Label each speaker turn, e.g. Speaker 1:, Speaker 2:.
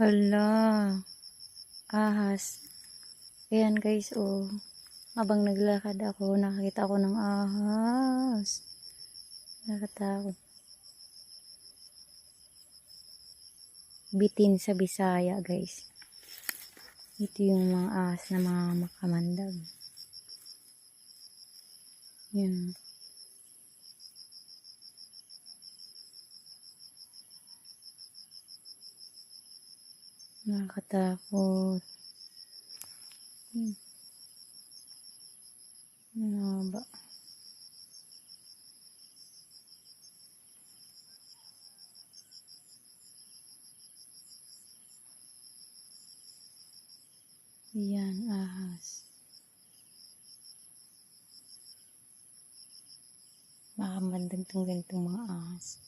Speaker 1: Hala, ahas. Ayan guys, oh. Habang naglakad ako, nakakita ako ng ahas. Nakatakot. Bitin sa Bisaya guys. Ito yung mga ahas na mga makamandag. Yan. Nakakatakot. Ano ba? Yan, ahas. Makamandag tong ganitong mga ahas.